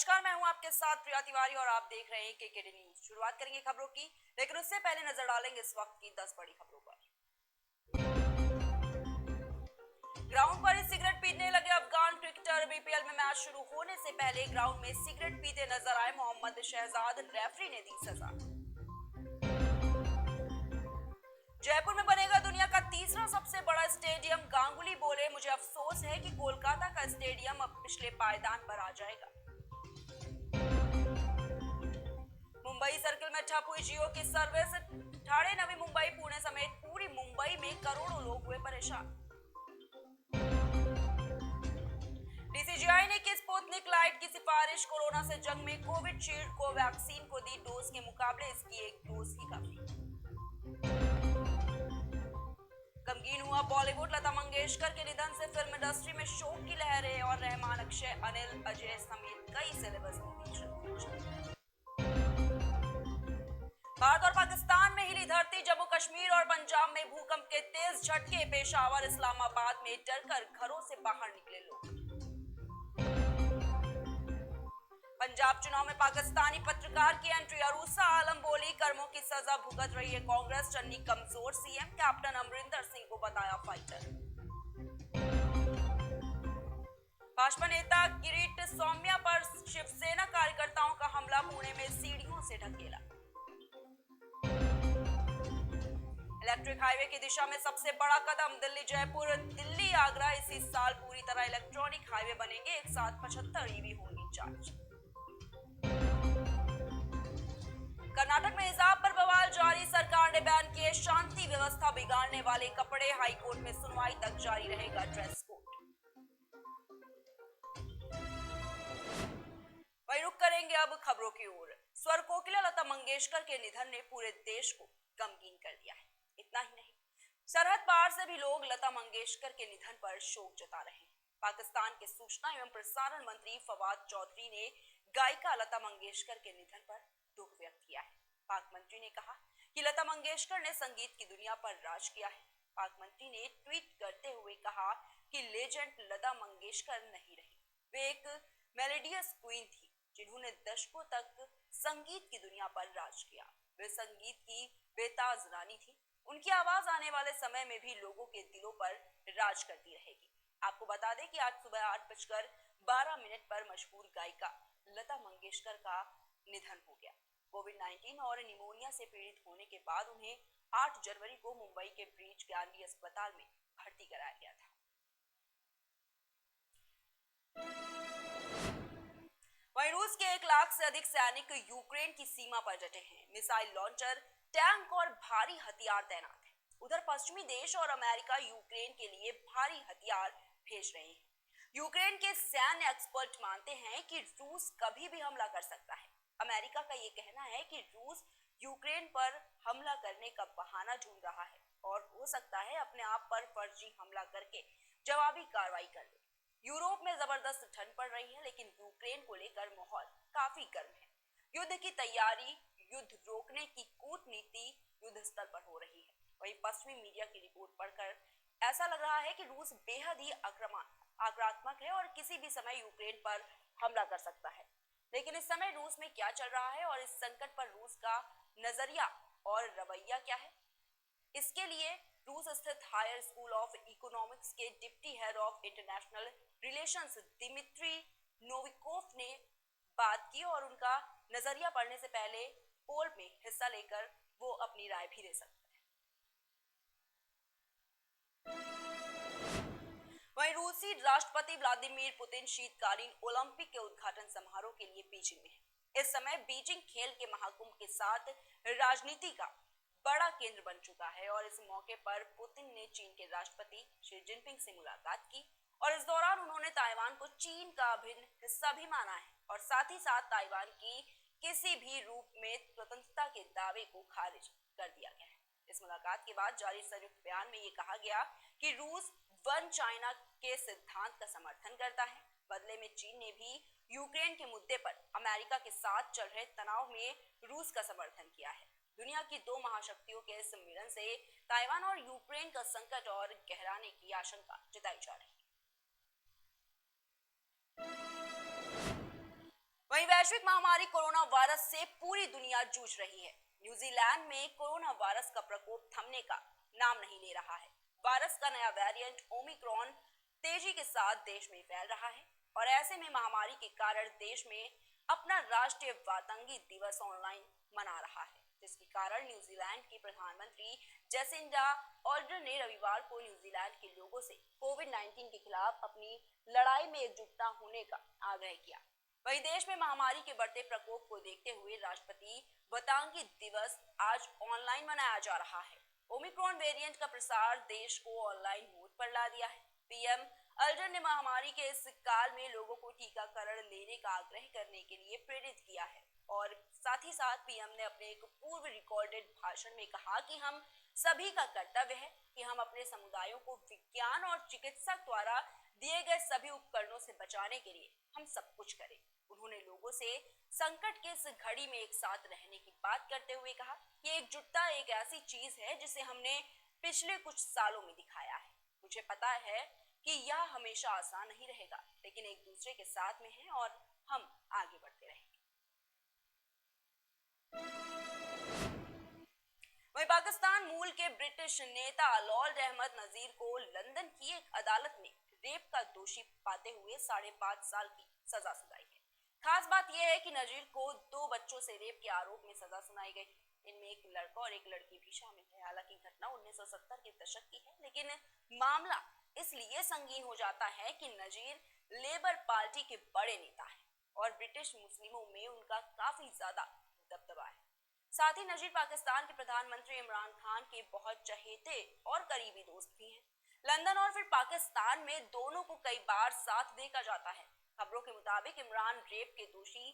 नमस्कार, मैं हूं आपके साथ प्रिया तिवारी और आप देख रहे हैं केकेडी न्यूज। शुरुआत करेंगे खबरों की, लेकिन उससे पहले नजर डालेंगे इस वक्त की 10 बड़ी खबरों पर। ग्राउंड पर ही सिगरेट पीने लगे अफगान क्रिकेटर। बीपीएल में मैच शुरू होने से पहले ग्राउंड में सिगरेट पीते नजर आए मोहम्मद शहजाद, रेफरी ने दी सजा। जयपुर में बनेगा दुनिया का तीसरा सबसे बड़ा स्टेडियम। गांगुली बोले, मुझे अफसोस है कि कोलकाता का स्टेडियम अब पिछले पायदान पर आ जाएगा। मुंबई सर्किल में ठप हुई जियो की सर्विस। ठाणे, नवी मुंबई, पुणे समेत पूरी मुंबई में करोड़ों लोग हुए परेशान। डीसीजीआई ने की स्पुतनिक लाइट की सिफारिश। कोरोना से जंग में कोविशील्ड को वैक्सीन को दी डोज के मुकाबले इसकी एक डोज ही काफी। गमगीन हुआ बॉलीवुड। लता मंगेशकर के निधन से फिल्म इंडस्ट्री में शोक की लहरें और रहमान, अक्षय, अनिल, अजय समेत कई सेलेब्स भारत और पाकिस्तान में हिली धरती। जम्मू कश्मीर और पंजाब में भूकंप के तेज झटके। पेशावर, इस्लामाबाद में डरकर घरों से बाहर निकले लोग। पंजाब चुनाव में पाकिस्तानी पत्रकार की एंट्री। अरूसा आलम बोली, कर्मों की सजा भुगत रही है कांग्रेस। चन्नी कमजोर सीएम, कैप्टन अमरिंदर सिंह को बताया फाइटर। भाजपा नेता किरीट सौम्या पर शिवसेना कार्यकर्ताओं का हमला। पुणे में सीढ़ियों से ढकेला। इलेक्ट्रिक हाईवे की दिशा में सबसे बड़ा कदम। दिल्ली जयपुर, दिल्ली आगरा इसी साल पूरी तरह इलेक्ट्रॉनिक हाईवे बनेंगे। एक साथ 75 ईवी होंगी चार्ज। कर्नाटक में हिजाब पर बवाल जारी। सरकार ने बैन किए शांति व्यवस्था बिगाड़ने वाले कपड़े। हाईकोर्ट में सुनवाई तक जारी रहेगा ड्रेस कोड। वही रुक करेंगे अब खबरों की ओर। स्वर कोकिला लता मंगेशकर के निधन ने पूरे देश को गमगीन कर दिया है। इतना ही नहीं, सरहद पार से भी लोग लता मंगेशकर के निधन पर शोक जता रहे हैं। पाकिस्तान के सूचना एवं प्रसारण मंत्री फवाद चौधरी ने गायिका लता मंगेशकर के निधन पर दुख व्यक्त किया है। पाक मंत्री ने कहा कि लता मंगेशकर ने संगीत की दुनिया पर राज किया है। पाक मंत्री ने ट्वीट करते हुए कहा कि लेजेंड लता मंगेशकर नहीं रही, वे एक मेलोडियस क्वीन थी जिन्होंने दशकों तक संगीत की दुनिया पर राज किया। वे संगीत की बेताज रानी थी। उनकी आवाज आने वाले समय में भी लोगों के दिलों पर राज करती रहेगी। आपको बता दें कि आज सुबह 8:12 पर मशहूर गायिका लता मंगेशकर का निधन हो गया। कोविड-19 और निमोनिया से पीड़ित होने के बाद उन्हें 8 जनवरी को मुंबई के ब्रीच कैंडी अस्पताल में भर्ती कराया गया था। वहीं रूस के 1 लाख से अधिक सैनिक यूक्रेन की सीमा पर डटे हैं। मिसाइल लॉन्चर, टैंक और भारी हथियार तैनात हैं। उधर पश्चिमी देश और अमेरिका यूक्रेन के लिए भारी हथियार भेज रहे हैं। यूक्रेन के सैन्य एक्सपर्ट मानते हैं कि रूस कभी भी हमला कर सकता है। अमेरिका का ये कहना है कि रूस यूक्रेन पर हमला करने का बहाना ढूंढ रहा है और हो सकता है अपने आप पर फर्जी हमला करके जवाबी कार्रवाई कर ले। यूरोप में जबरदस्त ठंड पड़ रही है, लेकिन यूक्रेन को लेकर माहौल काफी गर्म है। युद्ध की तैयारी, युद्ध रोकने की कूटनीति युद्ध स्तर पर हो रही है। वहीं पश्चिमी मीडिया की रिपोर्ट पढ़कर ऐसा लग रहा है कि रूस बेहद ही आक्रामक है और किसी भी समय यूक्रेन पर हमला कर सकता है। लेकिन इस समय रूस में क्या चल रहा है और इस संकट पर रूस का नजरिया और रवैया क्या है, इसके लिए रूस स्थित हायर स्कूल ऑफ इकोनॉमिक्स के deputy head of international relations Dmitry Novikov ने बात की और उनका नजरिया पढ़ने से पहले पोल में हिस्सा लेकर वो अपनी राय भी दे सकते हैं। वहीं रूसी राष्ट्रपति व्लादिमीर पुतिन शीतकालीन ओलंपिक के उद्घाटन समारोह के लिए बीजिंग में है। इस समय बीजिंग खेल के महाकुंभ के साथ राजनीति का बड़ा केंद्र बन चुका है और इस मौके पर पुतिन ने चीन के राष्ट्रपति शी जिनपिंग से मुलाकात की और इस दौरान उन्होंने ताइवान को चीन का अभिन्न हिस्सा भी माना है और साथ ही साथ ताइवान की किसी भी रूप में स्वतंत्रता के दावे को खारिज कर दिया गया है। इस मुलाकात के बाद जारी संयुक्त बयान में ये कहा गया कि रूस वन चाइना के सिद्धांत का समर्थन करता है। बदले में चीन ने भी यूक्रेन के मुद्दे पर अमेरिका के साथ चल रहे तनाव में रूस का समर्थन किया है। दुनिया की 2 महाशक्तियों के सम्मेलन से ताइवान और यूक्रेन का संकट और गहराने की आशंका जताई जा रही है। वहीं वैश्विक महामारी कोरोना वायरस से पूरी दुनिया जूझ रही है। न्यूजीलैंड में कोरोना वायरस का प्रकोप थमने का नाम नहीं ले रहा है। वायरस का नया वेरिएंट ओमिक्रॉन तेजी के साथ देश में फैल रहा है और ऐसे में महामारी के कारण देश में अपना राष्ट्रीय वातंगी दिवस ऑनलाइन मना रहा है, जिसके कारण न्यूजीलैंड की प्रधानमंत्री जेसिंडा ऑर्डर्न ने रविवार को न्यूजीलैंड के लोगों से कोविड-19 के खिलाफ अपनी लड़ाई में एकजुटता होने का आग्रह किया। वहीं देश में महामारी के बढ़ते प्रकोप को देखते हुए राष्ट्रपति वतांगी दिवस आज ऑनलाइन मनाया जा रहा है। ओमिक्रॉन वेरिएंट का प्रसार देश को ऑनलाइन मोड पर ला दिया है। पीएम अल्डर ने महामारी के इस काल में लोगों को टीकाकरण लेने का आग्रह करने के लिए प्रेरित किया है और साथ ही साथ पीएम ने अपने एक पूर्व रिकॉर्डेड भाषण में कहा कि हम सभी का कर्तव्य है कि हम अपने समुदायों को विज्ञान और चिकित्सक द्वारा दिए गए सभी उपकरणों से बचाने के लिए हम सब कुछ करें। उन्होंने लोगों से संकट के इस घड़ी में एक साथ रहने की बात करते हुए कहा कि एकजुटता एक ऐसी चीज है जिसे हमने पिछले कुछ सालों में दिखाया है। मुझे पता है कि यह हमेशा आसान नहीं रहेगा, लेकिन एक दूसरे के साथ में है और हम आगे बढ़ते रहेंगे। वहीं पाकिस्तान मूल के ब्रिटिश नेता लॉर्ड अहमद नजीर को लंदन की एक अदालत ने रेप का दोषी पाते हुए 5.5 साल की सजा सुनाई है। खास बात यह है कि नजीर को 2 बच्चों से रेप के आरोप में सजा सुनाई गई। इनमें एक लड़का और एक लड़की भी शामिल है। हालांकि घटना 1970 के दशक की है, लेकिन मामला इसलिए संगीन हो जाता है कि नजीर लेबर पार्टी के बड़े नेता है और ब्रिटिश मुस्लिमों में उनका काफी ज्यादा दबदबा है। साथ ही नजीर पाकिस्तान के प्रधानमंत्री इमरान खान के बहुत चहेते और करीबी दोस्त भी हैं। लंदन और फिर पाकिस्तान में दोनों को कई बार साथ देखा जाता है। खबरों के मुताबिक इमरान रेप के दोषी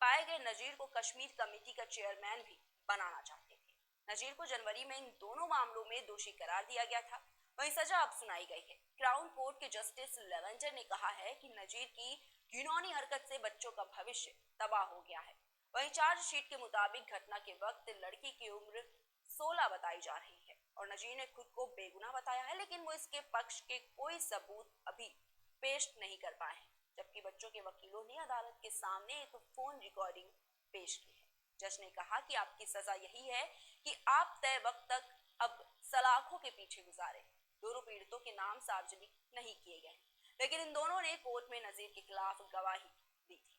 पाए गए नजीर को कश्मीर कमेटी का चेयरमैन भी बनाना चाहते थे। नजीर को जनवरी में इन दोनों मामलों में दोषी करार दिया गया था। वहीं सजा अब सुनाई गई है। क्राउन कोर्ट के जस्टिस लेवेंटर ने कहा है कि नजीर की घिनौनी हरकत से बच्चों का भविष्य तबाह हो गया है। वहीं चार्जशीट के मुताबिक घटना के वक्त लड़की की उम्र 16 बताई जा रही है और नजीर ने खुद को बेगुनाह बताया है, लेकिन वो इसके पक्ष के कोई सबूत अभी पेश नहीं कर पाए हैं। जबकि बच्चों के वकीलों ने अदालत के सामने एक फोन रिकॉर्डिंग पेश की है। जज ने कहा कि आपकी सजा यही है कि आप तय वक्त तक अब सलाखों के पीछे गुजारे। दोनों पीड़ितों के नाम सार्वजनिक नहीं किए गए, लेकिन इन दोनों ने कोर्ट में नजीर के खिलाफ गवाही दी थी।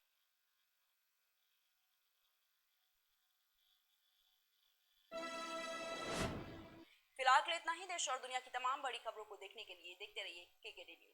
फिलहाल के लिए इतना ही। देश और दुनिया की तमाम बड़ी खबरों को देखने के लिए देखते रहिए केकेडी न्यूज।